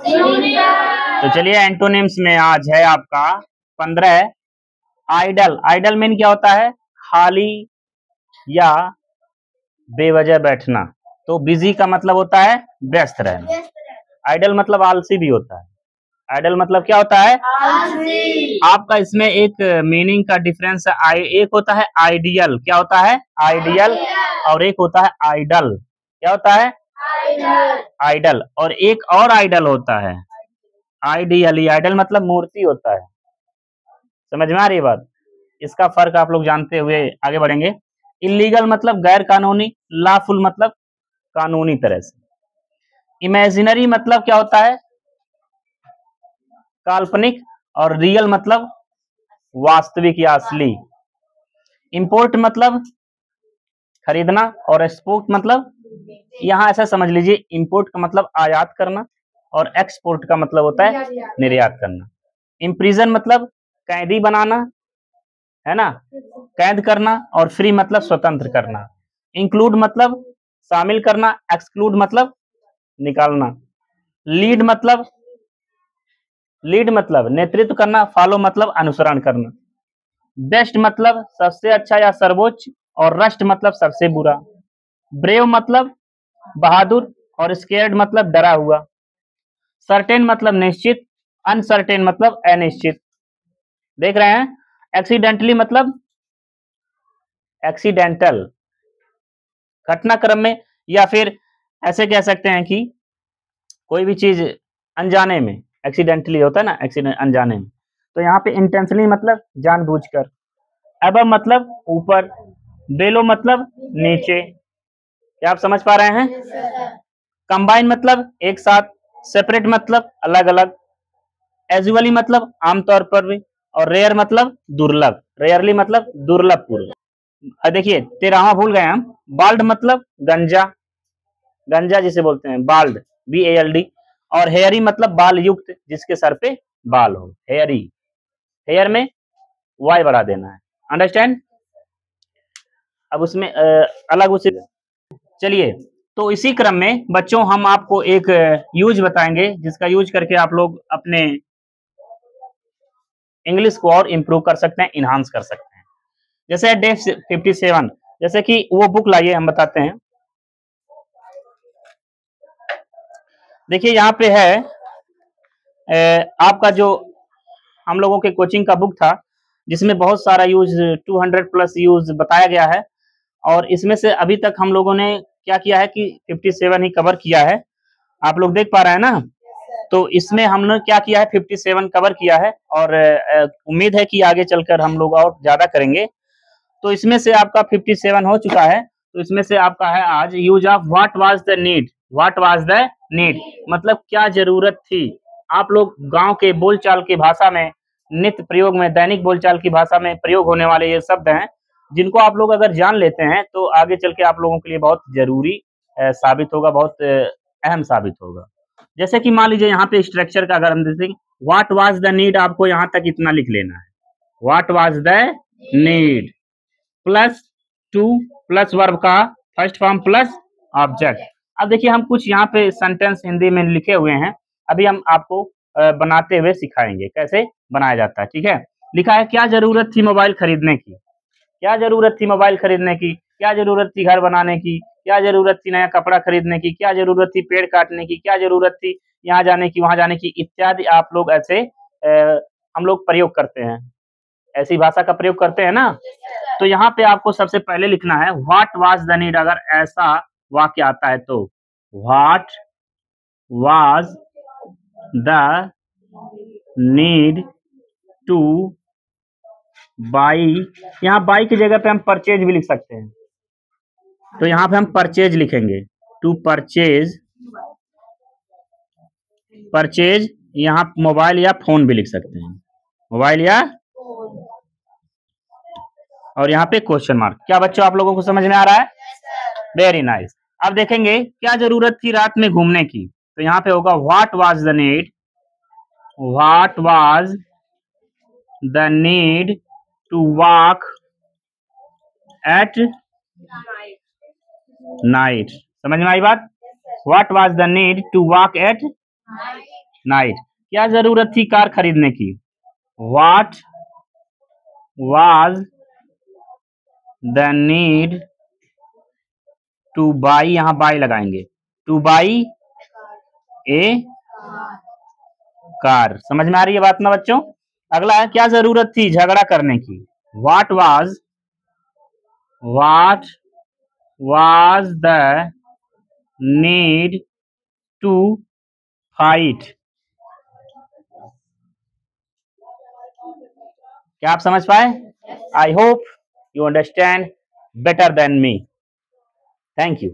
तो चलिए एंटोनिम्स में आज है आपका 15 आइडल। आइडल मीन क्या होता है? खाली या बेवजह बैठना। तो बिजी का मतलब होता है व्यस्त रहना। आइडल मतलब आलसी भी होता है। आइडल मतलब क्या होता है? आलसी। आपका इसमें एक मीनिंग का डिफरेंस है। एक होता है आइडियल। क्या होता है? आइडियल। और एक होता है आइडल। क्या होता है? आइडल। आइडल। और एक और आइडल होता है आइडियली। आइडल मतलब मूर्ति होता है। समझ में आ रही है बात? इसका फर्क आप लोग जानते हुए आगे बढ़ेंगे। इलीगल मतलब गैर कानूनी। लॉफुल मतलब कानूनी तरह से। इमेजिनरी मतलब क्या होता है? काल्पनिक। और रियल मतलब वास्तविक या असली। इंपोर्ट मतलब खरीदना। और एक्सपोर्ट मतलब, यहाँ ऐसा समझ लीजिए, इंपोर्ट का मतलब आयात करना और एक्सपोर्ट का मतलब होता है निर्यात करना। इम्प्रिजन मतलब कैदी बनाना, है ना, कैद करना। और फ्री मतलब स्वतंत्र करना। इंक्लूड मतलब शामिल करना। एक्सक्लूड मतलब निकालना। लीड मतलब नेतृत्व करना। फॉलो मतलब अनुसरण करना। बेस्ट मतलब सबसे अच्छा या सर्वोच्च। और रस्ट मतलब सबसे बुरा। ब्रेव मतलब बहादुर। और स्केर्ड मतलब डरा हुआ। सर्टेन मतलब निश्चित। अनसर्टेन मतलब अनिश्चित। देख रहे हैं? एक्सीडेंटली मतलब एक्सीडेंटल, घटनाक्रम में। या फिर ऐसे कह सकते हैं कि कोई भी चीज अनजाने में, एक्सीडेंटली होता है ना, एक्सीडेंट अनजाने में। तो यहाँ पे इंटेंशनली मतलब जानबूझकर। अबव मतलब ऊपर। बेलो मतलब नीचे। क्या आप समझ पा रहे हैं? कंबाइन मतलब एक साथ। सेपरेट मतलब अलग अलग। एजुअली मतलब आमतौर पर भी। और रेयर मतलब दुर्लभ। रेयरली मतलब दुर्लभ पूर्व। देखिए 13वां भूल गए हम। बाल्ड मतलब गंजा। गंजा जिसे बोलते हैं बाल्ड, BALD। और हेयरी मतलब बाल युक्त, जिसके सर पे बाल हो। हेयरी, हेयर में वाई बढ़ा देना है। अंडरस्टैंड? अब उसमें अलग उसे, चलिए। तो इसी क्रम में बच्चों हम आपको एक यूज बताएंगे, जिसका यूज करके आप लोग अपने इंग्लिश को और इम्प्रूव कर सकते हैं, इनहांस कर सकते हैं। जैसे डे 57, जैसे कि वो बुक लाइए, हम बताते हैं। देखिए यहाँ पे है आपका जो हम लोगों के कोचिंग का बुक था, जिसमें बहुत सारा यूज 200 प्लस यूज बताया गया है। और इसमें से अभी तक हम लोगों ने क्या किया है कि 57 ही कवर किया है। आप लोग देख पा रहे हैं ना? तो इसमें हमने क्या किया है, 57 कवर किया है। और उम्मीद है कि आगे चलकर हम लोग और ज्यादा करेंगे। तो इसमें से आपका 57 हो चुका है। तो इसमें से आपका है आज use of what was the need. What was the need मतलब क्या जरूरत थी। आप लोग गांव के बोलचाल की भाषा में, नित्य प्रयोग में, दैनिक बोलचाल की भाषा में प्रयोग होने वाले ये शब्द हैं, जिनको आप लोग अगर जान लेते हैं तो आगे चल के आप लोगों के लिए बहुत जरूरी साबित होगा, बहुत अहम साबित होगा। जैसे कि मान लीजिए यहाँ पे स्ट्रक्चर का अगर हम देखें, व्हाट वाज द नीड, आपको यहाँ तक इतना लिख लेना है। What was the need plus two plus verb का फर्स्ट फॉर्म प्लस ऑब्जेक्ट। अब देखिए हम कुछ यहाँ पे सेंटेंस हिंदी में लिखे हुए हैं, अभी हम आपको बनाते हुए सिखाएंगे कैसे बनाया जाता है। ठीक है? लिखा है, क्या जरूरत थी मोबाइल खरीदने की। क्या जरूरत थी मोबाइल खरीदने की? क्या जरूरत थी घर बनाने की? क्या जरूरत थी नया कपड़ा खरीदने की? क्या जरूरत थी पेड़ काटने की? क्या जरूरत थी यहाँ जाने की, वहां जाने की, इत्यादि। आप लोग ऐसे हम लोग प्रयोग करते हैं, ऐसी भाषा का प्रयोग करते हैं ना। तो यहाँ पे आपको सबसे पहले लिखना है व्हाट वाज द नीड। अगर ऐसा वाक्य आता है तो what was the need to by. यहाँ बाई की जगह पे हम परचेज भी लिख सकते हैं। तो यहाँ पे हम परचेज लिखेंगे, टू परचेज। परचेज यहाँ मोबाइल या फोन भी लिख सकते हैं, मोबाइल या, और यहाँ पे क्वेश्चन मार्क। क्या बच्चों आप लोगों को समझ में आ रहा है? Very nice. अब देखेंगे क्या जरूरत थी रात में घूमने की। तो यहाँ पे होगा what was the need, what was the need to walk at night. समझ में आई बात? What was the need to walk at night. क्या जरूरत थी कार खरीदने की? What was the need to buy, यहां बाई लगाएंगे, टू बाई ए कार। समझ में आ रही है बात ना बच्चों? अगला है, क्या जरूरत थी झगड़ा करने की? What was the need to fight? क्या आप समझ पाए? I hope you understand better than me. Thank you.